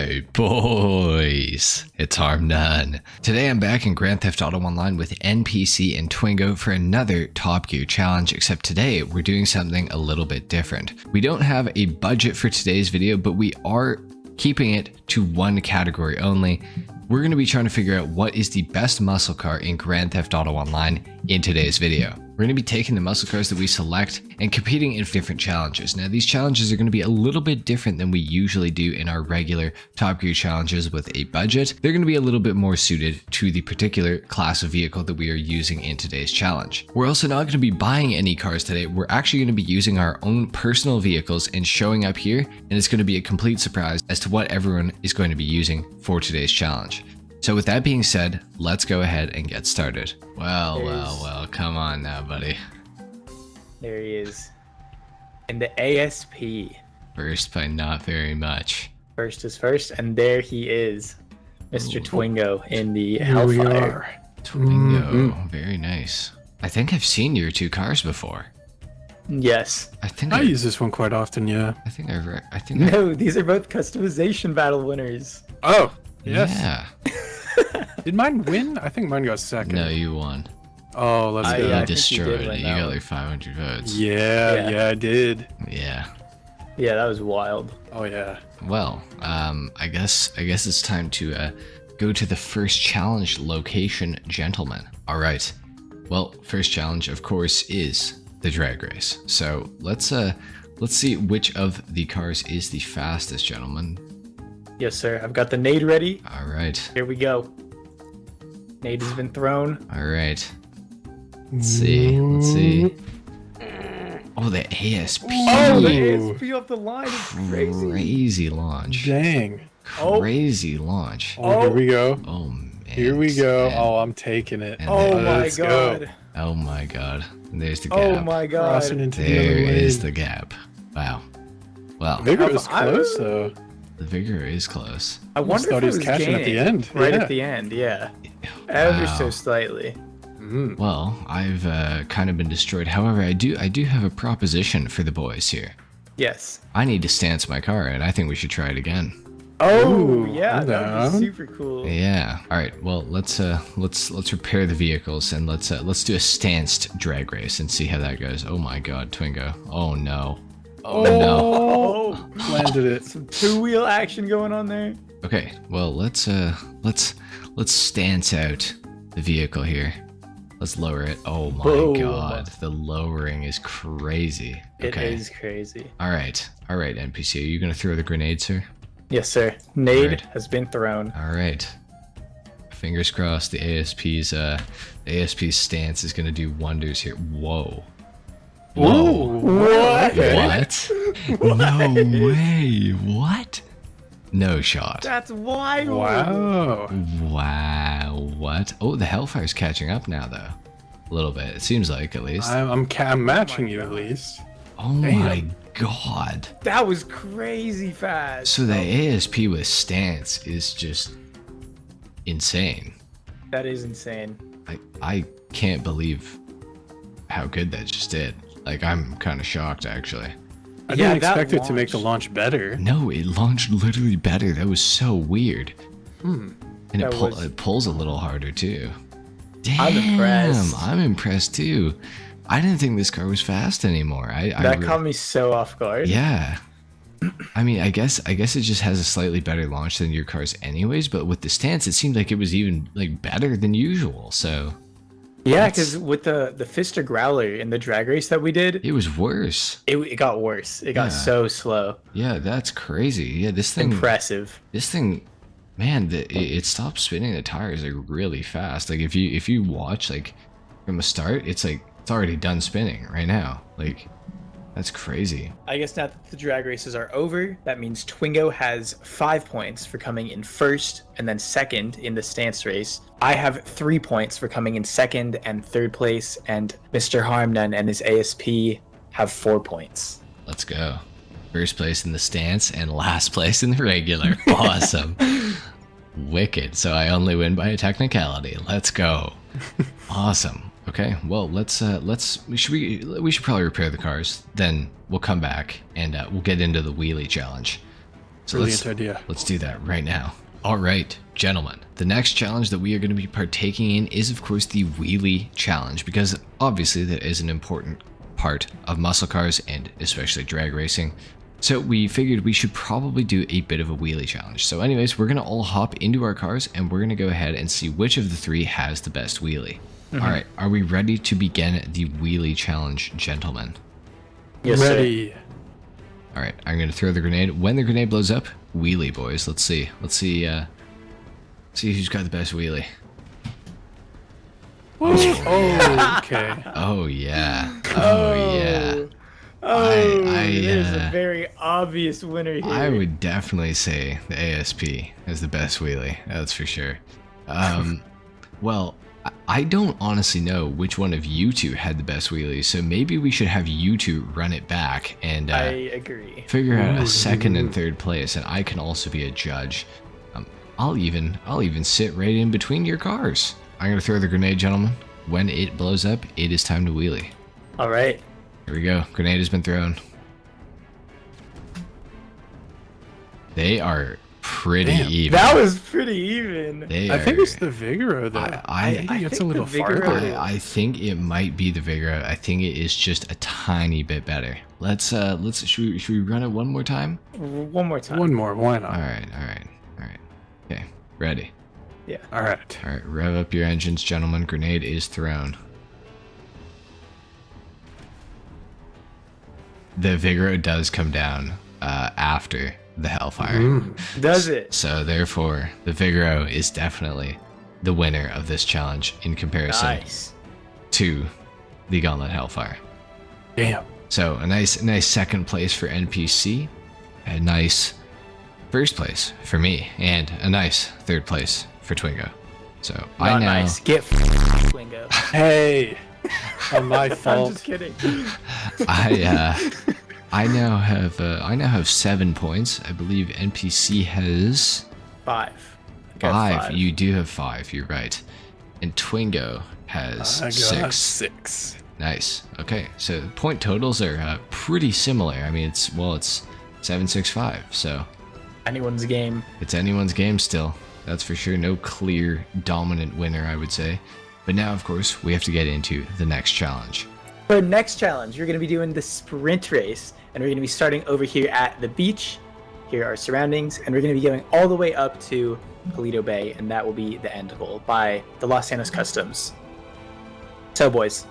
Alright boys, it's HarmNone. Today I'm back in Grand Theft Auto Online with NPC and Twingo for another Top Gear challenge, except today we're doing something a little bit different. We don't have a budget for today's video, but we are keeping it to one category only. We're going to be trying to figure out what is the best muscle car in Grand Theft Auto Online in today's video. We're going to be taking the muscle cars that we select and competing in different challenges. Now these challenges are going to be a little bit different than we usually do in our regular Top Gear challenges with a budget. They're going to be a little bit more suited to the particular class of vehicle that we are using in today's challenge. We're also not going to be buying any cars today. We're actually going to be using our own personal vehicles and showing up here, and it's going to be a complete surprise as to what everyone is going to be using for today's challenge. So with that being said, let's go ahead and get started. Well, come on now, buddy. There he is. In the ASP. First by not very much. First is first, and there he is. Mr. Ooh. Twingo in the Here we Hellfire. are. Twingo, very nice. I think I've seen your two cars before. Yes. I use this one quite often, yeah. I think No, these are both customization battle winners. Oh, yes. Yeah. Did mine win? I think mine got second. No, you won. Oh, let's I- go. yeah, I You think you destroyed did it. win You that got one. like 500 votes. Yeah, I did. Yeah. Yeah, that was wild. Oh, yeah. Well, I guess it's time to go to the first challenge location, gentlemen. All right. Well, first challenge, of course, is the drag race. So let's see which of the cars is the fastest, gentlemen. Yes, sir. I've got the nade ready. All right. Here we go. Nade has been thrown. All right. Let's see. Oh, the ASP. Oh, the ASP off the line is crazy. Crazy launch. Dang. Crazy launch. Oh, here we go. Oh, man. Here we go. Man. Oh, I'm taking it. And Oh then- my Let's god. go. Oh my god. There's the gap. Oh my Crossing god. into the There other is lane. the gap. Wow. Well, Vigor was I- close, though. the vigor is close. I wonder thought if he I was was catching at the gaining end. Right Yeah. at the end, yeah. Ever Wow. so slightly. Mm. Well, I've kind of been destroyed. However, I do have a proposition for the boys here. Yes. I need to stance my car, and I think we should try it again. Oh, Ooh, yeah, I'm that would down. be super cool. Yeah. All right. Well, let's repair the vehicles and let's do a stanced drag race and see how that goes. Oh my God, Twingo. Oh no. Oh no. Oh, Landed it. some two-wheel action going on there. Okay. Well, let's stance out the vehicle here. Let's lower it. Oh my Boom. God, the lowering is crazy. Okay. It is crazy. All right, NPC. Are you gonna throw the grenade, sir? Yes, sir. Nade Alright. has been thrown. All right. Fingers crossed. The ASP's stance is gonna do wonders here. Whoa. Whoa. What? What? No way. What? No shot. That's wild. Wow. Wow. What? Oh, the Hellfire's catching up now, though. A little bit. It seems like, at least. I'm matching you, at least. Oh my God. That was crazy fast. So the ASP with stance is just insane. That is insane. I can't believe how good that just did. Like, I'm kind of shocked, actually. I Yeah, didn't that expect it to make the launch- launch better. No, it launched literally better. That was so weird. And That was- it pulls a little harder, too. Damn, I'm impressed. I'm impressed, too. I didn't think this car was fast anymore. That caught me so off guard. Yeah. I mean, I guess it just has a slightly better launch than your cars anyways, but with the stance, it seemed like it was even like better than usual, so... Yeah, because with the Fister Growler in the drag race that we did, It was worse. it got worse. It got Yeah. so slow. Yeah, that's crazy. Yeah, this thing, man, it stops spinning the tires like really fast. Like if you watch like from the start, it's like it's already done spinning right now. Like that's crazy. I guess now that the drag races are over, that means Twingo has 5 points for coming in first and then second in the stance race. I have 3 points for coming in second and third place, and Mr. HarmNone and his ASP have 4 points. Let's go. First place in the stance and last place in the regular. Awesome. Wicked. So I only win by a technicality. Let's go. Awesome. Okay, well, we should probably repair the cars. Then we'll come back and we'll get into the wheelie challenge. So Brilliant idea. let's do that right now. All right, gentlemen. The next challenge that we are going to be partaking in is, of course, the wheelie challenge, because obviously that is an important part of muscle cars and especially drag racing. So we figured we should probably do a bit of a wheelie challenge. So anyways, we're going to all hop into our cars and we're going to go ahead and see which of the three has the best wheelie. All right, are we ready to begin the wheelie challenge, gentlemen? Yes, Ready. All right, I'm going to throw the grenade. When the grenade blows up, wheelie, boys. Let's see who's got the best wheelie. Oh, okay. Oh yeah. Oh yeah. Oh, there's I, a very obvious winner here. I would definitely say the ASP is the best wheelie. That's for sure. Well, I don't honestly know which one of you two had the best wheelie, so maybe we should have you two run it back and I agree. figure out a second and third place, and I can also be a judge. I'll even sit right in between your cars. I'm gonna throw the grenade, gentlemen. When it blows up, it is time to wheelie. All right. Here we go. Grenade has been thrown. They are pretty Damn, even. That was pretty even. I think it's the Vigoro, though. I think it's a think little the Vigoro- farther. I think it might be the Vigoro. I think it is just a tiny bit better. Should we run it one more time? One more time. One more, why not? All right. Okay, ready. Yeah. All right. All right, rev up your engines, gentlemen. Grenade is thrown. The Vigoro does come down after the Hellfire. Does it? So therefore, the Vigoro is definitely the winner of this challenge in comparison Nice. to the Gauntlet Hellfire. Damn. So a nice second place for NPC, a nice first place for me, and a nice third place for Twingo. So I Not now nice. Get Twingo. Hey, on my I'm fault. just kidding. I now have 7 points. I believe NPC has 5. I got 5. You do have 5. You're right. And Twingo has I got 6. 6. Nice. Okay, so point totals are pretty similar. I mean, it's 7-6-5. So Anyone's game. it's anyone's game still. That's for sure. No clear dominant winner, I would say. But now, of course, we have to get into the next challenge. For next challenge, you're going to be doing the sprint race, and we're going to be starting over here at the beach. Here are our surroundings, and we're going to be going all the way up to Paleto Bay, and that will be the end goal by the Los Santos Customs. So, boys,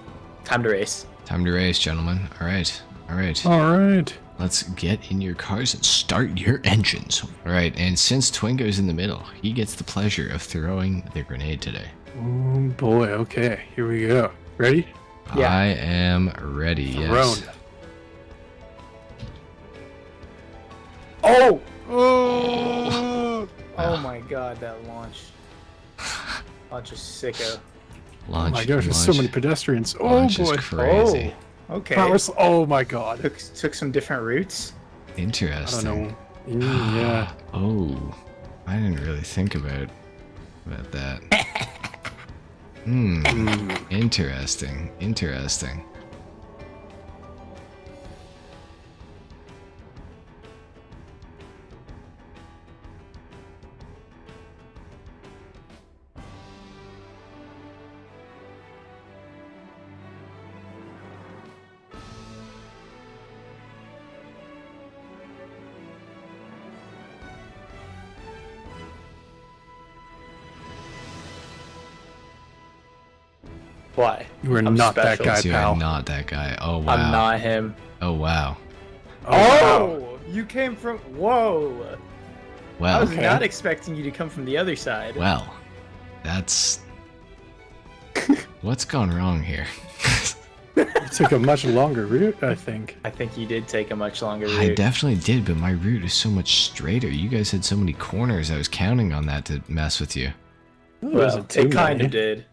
time to race. Time to race, gentlemen. All right. All right. Let's get in your cars and start your engines. All right, and since Twingo's in the middle, he gets the pleasure of throwing the grenade today. Oh boy. Okay. Here we go. Ready? Yeah. I am ready. Yes. Thrown. Oh! Oh. Oh my god, that launch. Launch is sicko. Launch. Oh my gosh, there's so many pedestrians. Oh Launch boy. is crazy. Oh, okay. Oh my god. Took some different routes. I don't Interesting. know. Yeah. Oh, I didn't really think about that. Interesting. Why? You are I'm not that special. guy, You pal. are not that guy. Oh wow. I'm not him. Oh wow. Oh! You came from. Whoa! I Well, was not expecting you to come from the other side. well, that's what's gone wrong here. You took a much longer route, I think. I think you did take a much longer route. I definitely did, but my route is so much straighter. You guys had so many corners. I was counting on that to mess with you. It Well, wasn't too it kind many. of did.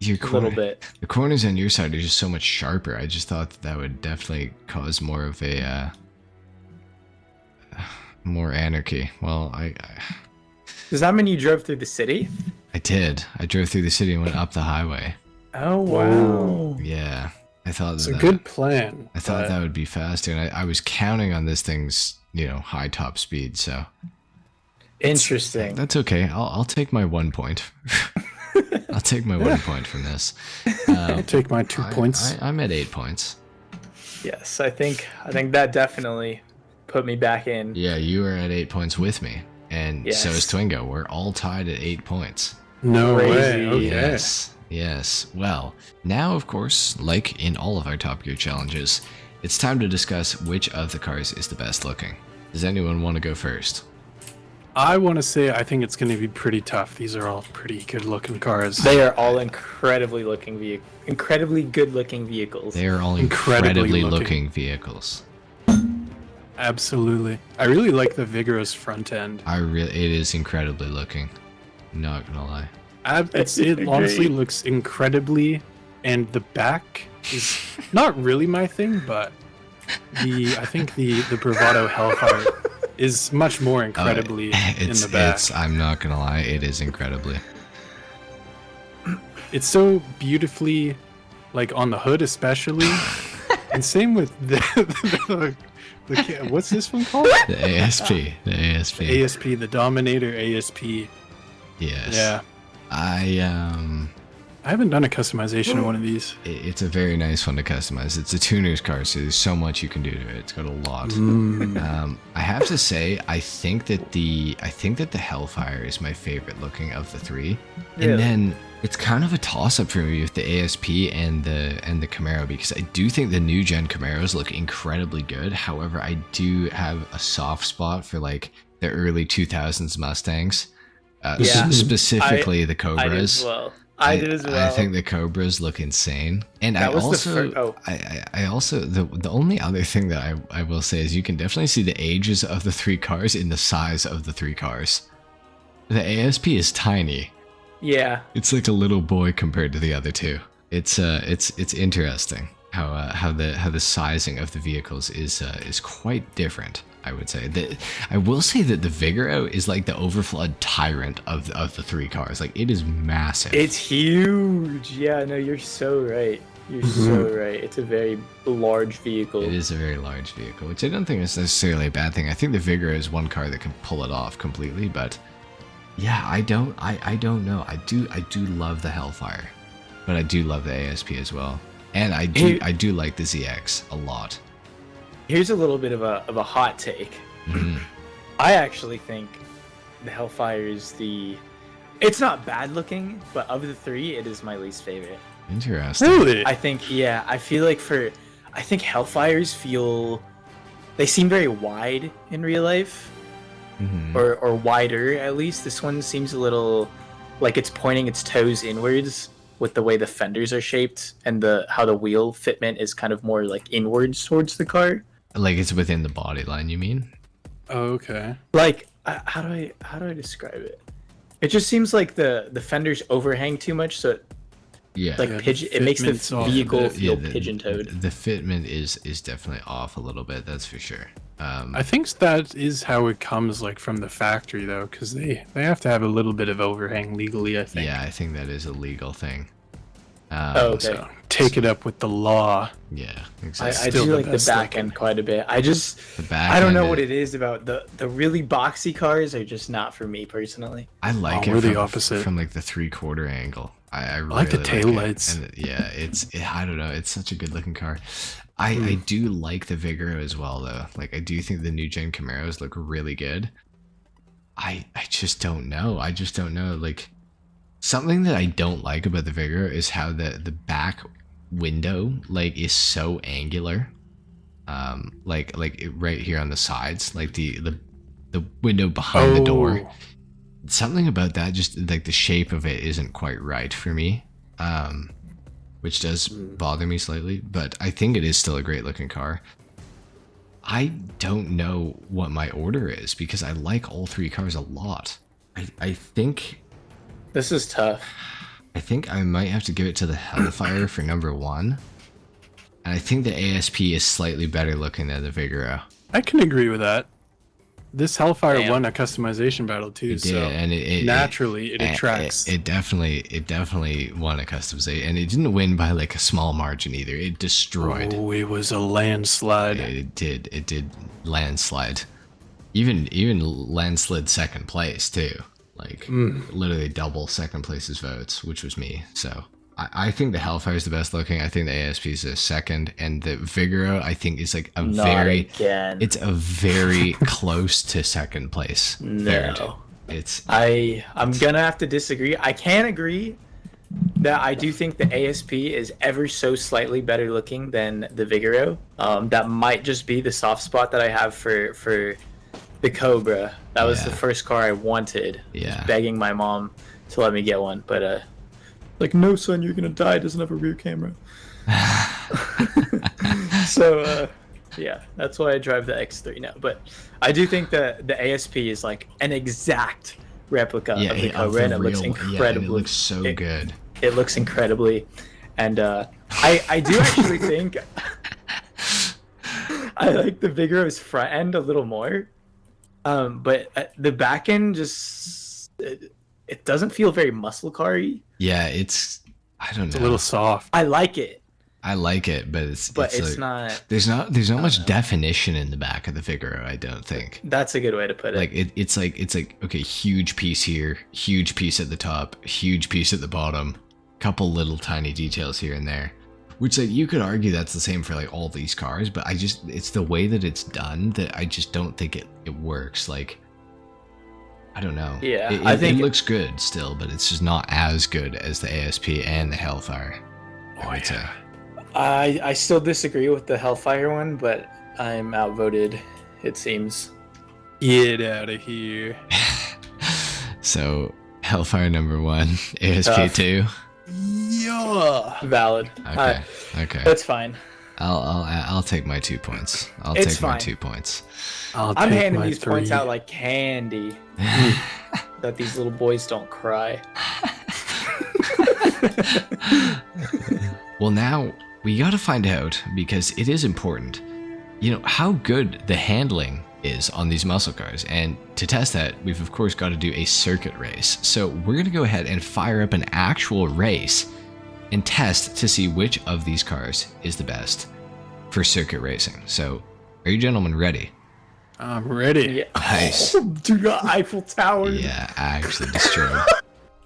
Your A little bit. The corners on your side are just so much sharper. I just thought that would definitely cause more of a more anarchy. Well, I Does that mean you drove through the city? did. I drove through the city and went up the highway. Oh, wow. Yeah, I thought It's a that good plan. I thought but that would be faster, and I was counting on this thing's high top speed. So Interesting. that's okay. I'll take my 1 point. I'll take my 1 point from this. I'll take my 2 points. I'm at 8 points. Yes, I think that definitely put me back in. Yeah, you are at 8 points with me, and Yes. so is Twingo. We're all tied at 8 points. No Crazy. way. Okay. Yes. Well, now, of course, like in all of our Top Gear challenges, it's time to discuss which of the cars is the best looking. Does anyone want to go first? I want to say I think it's going to be pretty tough. These are all pretty good looking cars. They are all incredibly good looking vehicles. They are all Incredibly incredibly looking. looking vehicles. Absolutely. I really like the vigorous front end. It is incredibly looking. Not gonna lie. It honestly looks incredibly, and the back is not really my thing, but I think the Bravado Hellfire is much more incredibly in the back. I'm not gonna lie, it is incredibly. It's so beautifully, like on the hood especially, and same with the what's this one called? The ASP. The ASP. ASP, the Dominator ASP. Yes. Yeah. I haven't done a customization of one of these. It's a very nice one to customize. It's a tuner's car, so there's so much you can do to it. It's got a lot. I have to say, I think that the Hellfire is my favorite looking of the three. Really? And then it's kind of a toss-up for me with the ASP and the Camaro, because I do think the new gen Camaros look incredibly good. However, I do have a soft spot for like the early 2000s Mustangs, specifically the Cobras. I did as well. I think the Cobras look insane, and That I was also, the I also the only other thing that I will say is you can definitely see the ages of the three cars in the size of the three cars. The ASP is tiny. Yeah. It's like a little boy compared to the other two. It's interesting how the sizing of the vehicles is quite different. I would say that I will say that the Vigoro is like the overflood tyrant of the three cars. Like, it is massive. It's huge. Yeah, no, you're so right. You're so right. It's a very large vehicle. It is a very large vehicle, which I don't think is necessarily a bad thing. I think the Vigoro is one car that can pull it off completely, but yeah, I don't know. I do love the Hellfire, but I do love the ASP as well, and I do like the ZX a lot. Here's a little bit of a hot take. I actually think the Hellfire is it's not bad looking, but of the three, it is my least favorite. Interesting. Really? I think I feel like I think Hellfires they seem very wide in real life, or wider at least. This one seems a little like it's pointing its toes inwards with the way the fenders are shaped, and how the wheel fitment is kind of more like inwards towards the car. Like it's within the body line, you mean? Oh, okay. Like, how do I describe it? It just seems like the fenders overhang too much, so it makes the fitment's off vehicle a bit. feel pigeon-toed. The fitment is definitely off a little bit. That's for sure. I think that is how it comes like from the factory though, because they have to have a little bit of overhang legally, I think. Yeah, I think that is a legal thing. Okay. So take it up with the law. Yeah, I exactly. do Still the like the best back looking. end quite a bit. I don't know what it is about the really boxy cars are just not for me personally. I like it we're the from, opposite. from like the 3/4 angle. I really like the it. taillights. And yeah, I don't know. It's such a good looking car. I do like the Vigoro as well though. Like, I do think the new gen Camaros look really good. I just don't know. Like, something that I don't like about the Vigoro is how the back window like is so angular. Like right here on the sides, like the window behind the door. Something about that, just like the shape of it isn't quite right for me, which does bother me slightly, but I think it is still a great looking car. I don't know what my order is because I like all three cars a lot. I think This is tough. I might have to give it to the Hellfire for number 1, and I think the ASP is slightly better looking than the Vigoro. I can agree with that. This Hellfire Damn. won a customization battle too, It did, so and it attracts. It definitely won a customization, and it didn't win by like a small margin either. It destroyed. Oh, it was a landslide. It did landslide. Even Len slid second place too. Like literally double second place's votes, which was me. So I think the Hellfire is the best looking. I think the ASP is a second, and the Vigoro I think is like it's a very close to second place. Third. I'm gonna have to disagree. I can agree that I do think the ASP is ever so slightly better looking than the Vigoro. That might just be the soft spot that I have for the Cobra. That was the first car I wanted. Just begging my mom to let me get one, but like, no son, you're gonna die. It doesn't have a rear camera. So yeah, that's why I drive the X3 now. But I do think that the ASP is like an exact replica of the Cobra, and it looks incredibly. It looks so good. It looks incredibly, and I do actually think I like the Vigoro's front end a little more, but the back end just it doesn't feel very muscle car-y. Yeah, it's I don't know. It's a little soft. I like it. I like it, but it's like, not. There's not much definition in the back of the Vigoro. I don't think. That's a good way to put it. Like it's like okay, huge piece here, huge piece at the top, huge piece at the bottom, couple little tiny details here and there. Which like you could argue that's the same for like all these cars, but it's the way that it's done that I just don't think it works. Like I don't know. Yeah, I think it looks good still, but it's just not as good as the ASP and the Hellfire. I would say. I still disagree with the Hellfire one, but I'm outvoted, it seems. Get out of here. So Hellfire number 1, ASP 2. Yeah. Valid. Okay. That's fine. I'll take my 2 points. I'll It's take my fine. 2 points. I'm handing these points out like candy. That these little boys don't cry. Well, now we got to find out, because it is important, how good the handling is on these muscle cars. And to test that, we've of course got to do a circuit race. So we're going to go ahead and fire up an actual race and test to see which of these cars is the best for circuit racing. So are you gentlemen ready? I'm ready. Yeah. Nice. Do the Eiffel Tower. Yeah, actually destroyed.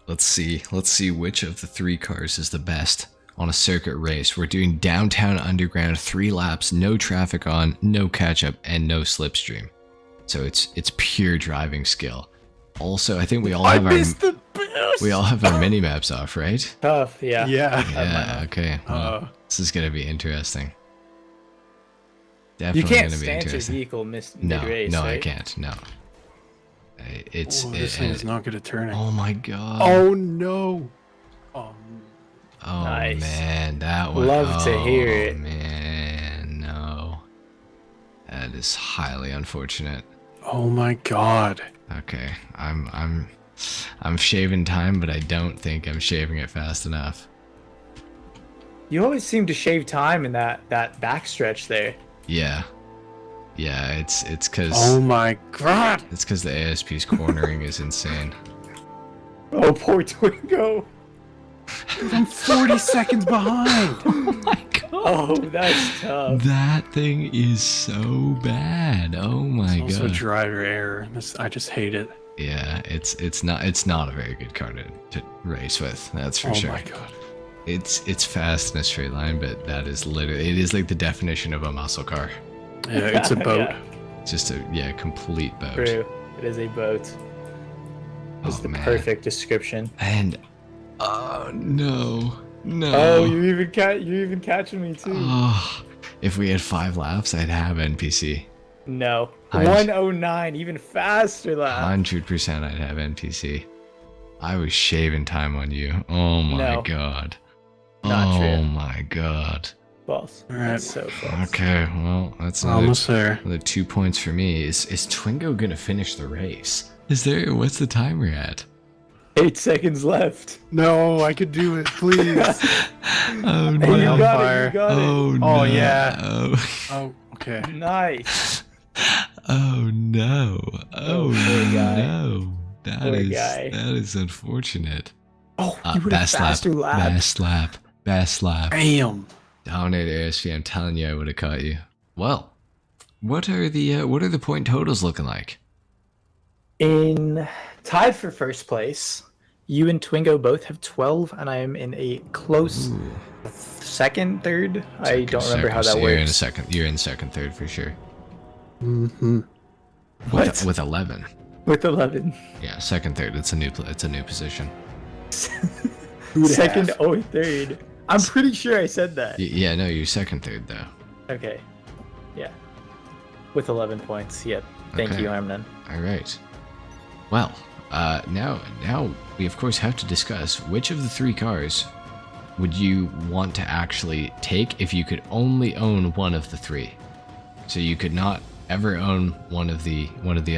Let's see which of the 3 cars is the best on a circuit race. We're doing downtown underground, 3 laps, no traffic on, no catch up, and no slipstream. So it's pure driving skill. Also, I think we all have our mini maps off, right? Tough, yeah. Yeah. Okay. Well, this is gonna be interesting. Definitely You can't gonna be stand your interesting. vehicle mid-race, No, right? I can't. No. This thing is not good at turning. Oh my god. Oh no. Oh Nice. man, that one. Love to hear it. Man, no. That is highly unfortunate. Oh my god. Okay, I'm shaving time, but I don't think I'm shaving it fast enough. You always seem to shave time in that backstretch there. Yeah, it's because Oh my god. it's because the ASP's cornering is insane. Oh, poor Twingo. I'm 40 seconds behind. Oh my god. Oh, that's tough. That thing is so bad. Oh my It's also god. driver error. I just hate it. Yeah, it's not a very good car to race with. That's for sure. Oh my god. It's fast in a straight line, but that is literally, it is like the definition of a muscle car. Yeah, it's a boat. Yeah. Just a complete boat. True. It is a boat. It's the man. perfect description. And oh no. Oh, you're even catching me too. Oh, if we had 5 laps, I'd have NPC. No. I'd- 109, even faster lap. 100% I'd have NPC. I was shaving time on you. Oh my No. god. Not oh true. my god. False. All right. That's so false. Okay, well, that's Almost there. another 2 points for me. Is Twingo gonna finish the race? What's the time we're at? 8 seconds left. No, I could do it, please. Oh Hey, you no. got it. You got it. Oh no. Oh, yeah. Oh, Oh, okay. Nice. oh no. Oh poor guy. no. Poor guy. That is unfortunate. Oh, you would have faster lap. Best lap. Bam. Dominator ASV, I'm telling you I would have caught you. Well, what are the point totals looking like? In tied for first place, you and Twingo both have 12, and I am in a close second, third. I don't remember how that works. You're in second, third for sure. Mm-hmm. What? With 11. With 11. Yeah, second, third. It's a new position. Second or third. I'm pretty sure I said that. Yeah, no, you're second, third though. Okay. Yeah. With 11 points. Yep. Thank you, HarmNone. All right. Well, now we of course have to discuss which of the 3 cars would you want to actually take if you could only own one of the 3. So you could not ever own one of the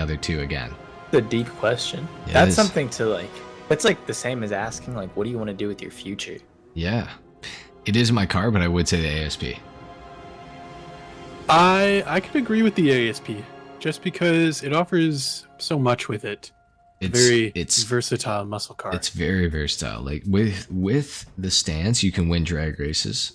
other 2 again. The deep question. Yeah, that's something to like. That's like the same as asking like, what do you want to do with your future? Yeah, it is my car, but I would say the ASP. I could agree with the ASP just because it offers so much with it. It's versatile muscle car. It's very versatile. Like with the stance, you can win drag races.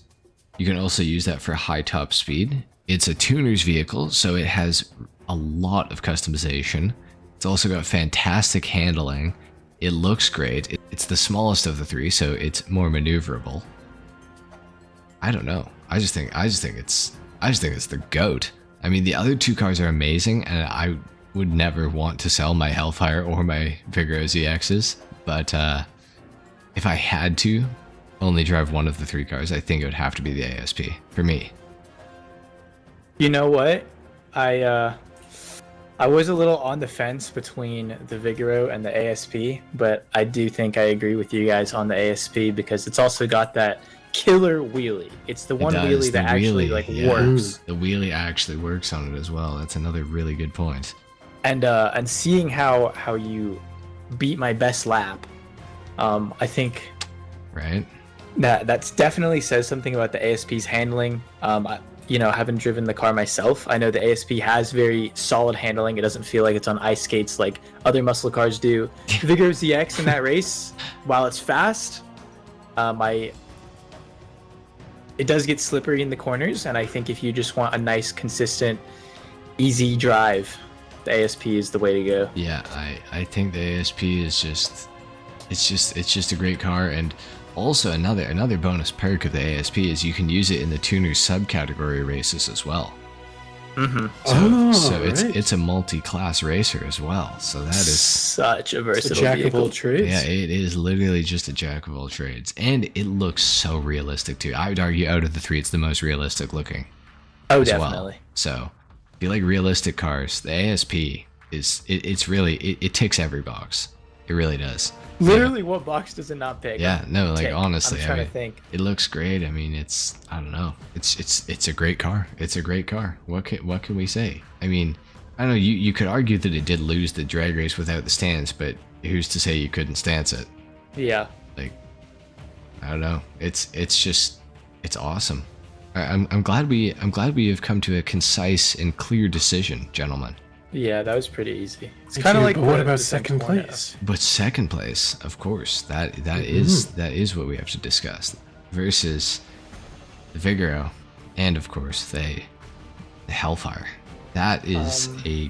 You can also use that for high top speed. It's a tuner's vehicle, so it has a lot of customization. It's also got fantastic handling. It looks great. It's the smallest of the 3, so it's more maneuverable. I don't know. I just think it's the GOAT. I mean, the other 2 cars are amazing, and I would never want to sell my Hellfire or my Vigoro ZXs, but if I had to only drive one of the 3 cars, I think it would have to be the ASP for me. You know what? I was a little on the fence between the Vigoro and the ASP, but I do think I agree with you guys on the ASP because it's also got that killer wheelie. It's the one wheelie that actually works. The wheelie actually works on it as well. That's another really good point. And seeing how you beat my best lap, I think right that's definitely says something about the ASP's handling. Having driven the car myself, I know the ASP has very solid handling. It doesn't feel like it's on ice skates like other muscle cars do. Vigoro ZX in that race, while it's fast, it does get slippery in the corners, and I think if you just want a nice, consistent, easy drive, the ASP is the way to go. Yeah, I think the ASP is just a great car, and also another bonus perk of the ASP is you can use it in the tuners subcategory races as well. Mm-hmm. So it's a multi-class racer as well. So that is such a versatile jack vehicle. of all trades. Yeah, it is literally just a jack of all trades, and it looks so realistic too. I would argue out of the 3, it's the most realistic looking. Oh, as definitely. Well. So if you like realistic cars, the ASP it ticks every box. It really does. Literally, what box does it not pick? Yeah, no, like honestly, I'm trying to think. It looks great. I mean, I don't know. It's a great car. It's a great car. What can we say? I mean, I don't know. You could argue that it did lose the drag race without the stance, but who's to say you couldn't stance it? Yeah. Like, I don't know. It's awesome. I'm glad we have come to a concise and clear decision, gentlemen. Yeah, that was pretty easy. It's kind of like. But what about second place? But second place, of course, that is what we have to discuss. Versus the Vigoro, and of course the Hellfire. That is a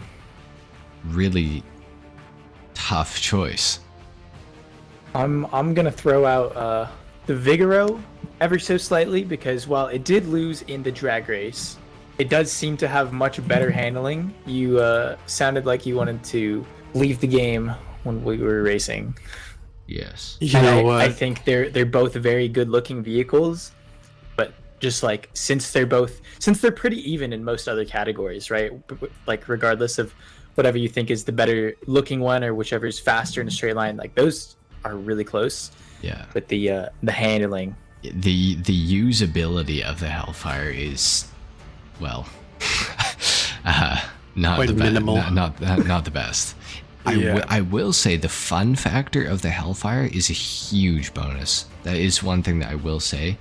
really tough choice. I'm gonna throw out the Vigoro ever so slightly because while it did lose in the drag race, it does seem to have much better handling. You sounded like you wanted to leave the game when we were racing. Yes. You know what? I think they're both very good-looking vehicles, but just like since they're pretty even in most other categories, right? Like regardless of whatever you think is the better looking one or whichever is faster in a straight line, like those are really close. Yeah. But the handling, the usability of the Hellfire is, well, not quite the minimal. Not the best. Yeah. I will say the fun factor of the Hellfire is a huge bonus. That is one thing that I will say,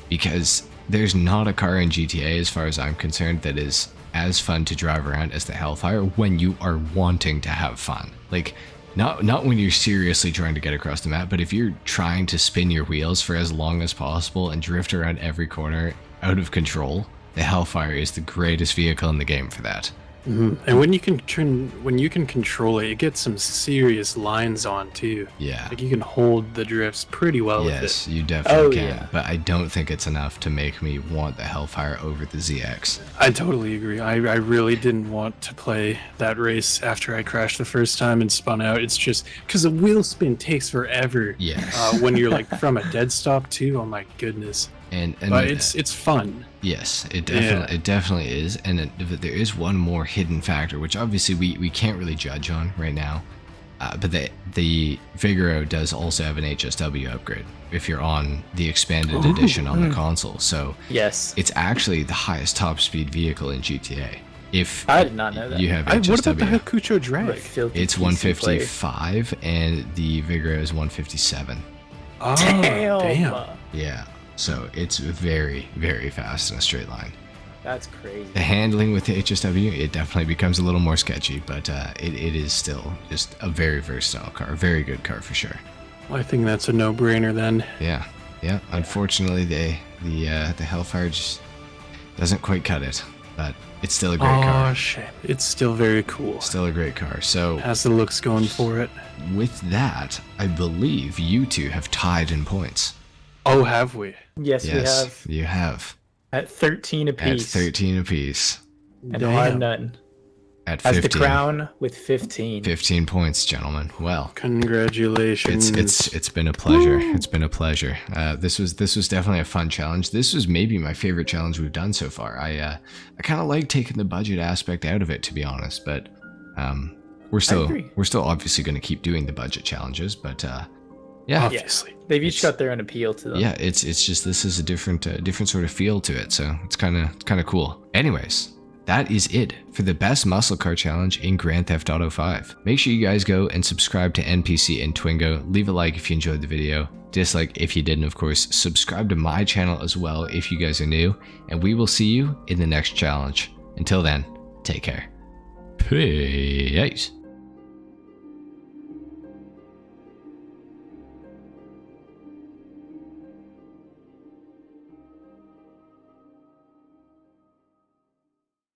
because there's not a car in GTA, as far as I'm concerned, that is as fun to drive around as the Hellfire when you are wanting to have fun. Like, not when you're seriously trying to get across the map, but if you're trying to spin your wheels for as long as possible and drift around every corner out of control, the Hellfire is the greatest vehicle in the game for that. And when you can control it, it gets some serious lines on too. Yeah. Like you can hold the drifts pretty well with it. Yes, you definitely can. Yeah. But I don't think it's enough to make me want the Hellfire over the ZX. I totally agree. I really didn't want to play that race after I crashed the first time and spun out. It's just because the wheel spin takes forever. Yes. When you're like from a dead stop too. Oh my goodness. But it's fun. Yes, it definitely is. And there is one more hidden factor, which obviously we can't really judge on right now. But the Vigoro does also have an HSW upgrade if you're on the expanded edition on the console. So yes, it's actually the highest top speed vehicle in GTA. If I did not know that. You have HSW. What about the Hakucho Drag? It's 155 and the Vigoro is 157. Oh, damn. Yeah. So it's very, very fast in a straight line. That's crazy. The handling with the HSW, it definitely becomes a little more sketchy, but it is still just a very versatile car. A very good car for sure. Well, I think that's a no-brainer then. Yeah. Unfortunately, the Hellfire just doesn't quite cut it, but it's still a great car. Oh, shit. It's still very cool. Still a great car. So has the looks going for it. With that, I believe you two have tied in points. Oh, have we? Yes, we have. You have. At 13 apiece. At 13 apiece. And HarmNone at 15. Has the crown with 15. 15 points, gentlemen. Well, congratulations. It's been a pleasure. Woo! It's been a pleasure. This was definitely a fun challenge. This was maybe my favorite challenge we've done so far. I kind of like taking the budget aspect out of it, to be honest, but we're still obviously going to keep doing the budget challenges, but yeah, obviously. They've each got their own appeal to them. Yeah, it's just this is a different sort of feel to it, so it's kind of cool. Anyways, that is it for the best muscle car challenge in Grand Theft Auto 5. Make sure you guys go and subscribe to NPC and Twingo. Leave a like if you enjoyed the video, dislike if you didn't, of course. Subscribe to my channel as well if you guys are new, and we will see you in the next challenge. Until then, take care. Peace.